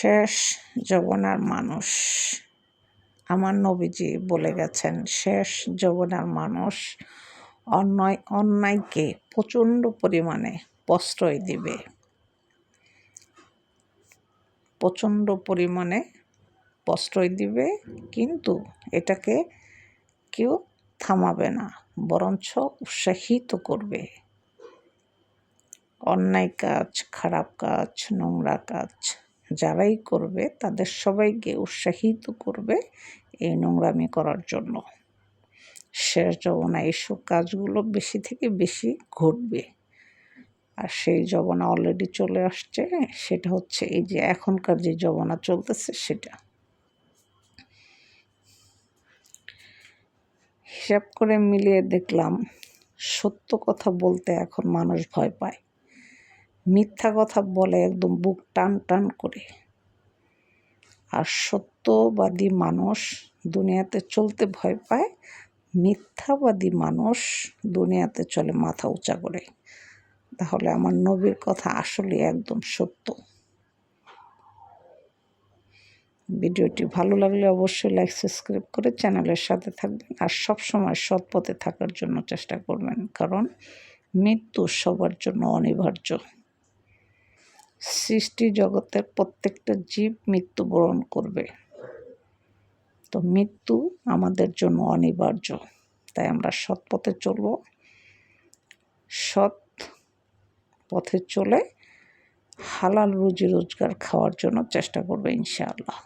শেষ যৌবনার মানুষ। আমার নবীজি বলে গেছেন, শেষ যৌবনার মানুষ অন্যায়কে প্রচণ্ড পরিমাণে প্রশ্রয় দিবে, প্রচণ্ড পরিমাণে প্রশ্রয় দিবে, কিন্তু এটাকে কেউ থামাবে না, বরঞ্চ উৎসাহিত করবে। অন্যায় কাজ, খারাপ কাজ, নোংরা কাজ যারাই করবে তাদের সবাইকে উৎসাহিত করবে এই নোংরামি করার জন্য। শেষ যৌবনা এইসব কাজগুলো বেশি থেকে বেশি ঘটবে। আর সেই যৌবনা অলরেডি চলে আসছে, সেটা হচ্ছে এই যে এখনকার যে যৌবনা চলতেছে সেটা। হিসাব করে মিলিয়ে দেখলাম, সত্য কথা বলতে এখন মানুষ ভয় পায়, মিথ্যা কথা বলে একদম বুক টান টান করে। আর সত্যবাদী মানুষ দুনিয়াতে চলতে ভয় পায়, মিথ্যাবাদী মানুষ দুনিয়াতে চলে মাথা উঁচা করে। তাহলে আমার নবীর কথা আসলে একদম সত্য। ভিডিওটি ভালো লাগলে অবশ্যই লাইক সাবস্ক্রাইব করে চ্যানেলের সাথে থাকবেন, আর সবসময় সৎ পথে থাকার জন্য চেষ্টা করবেন, কারণ মৃত্যু সবার জন্য অনিবার্য। সৃষ্টি জগতের প্রত্যেকটা জীব মৃত্যুবরণ করবে, তো মৃত্যু আমাদের জন্য অনিবার্য। তাই আমরা সৎ পথে চলব, সৎ পথে চলে হালাল রুজি রোজগার খাওয়ার জন্য চেষ্টা করবো ইনশাআল্লাহ।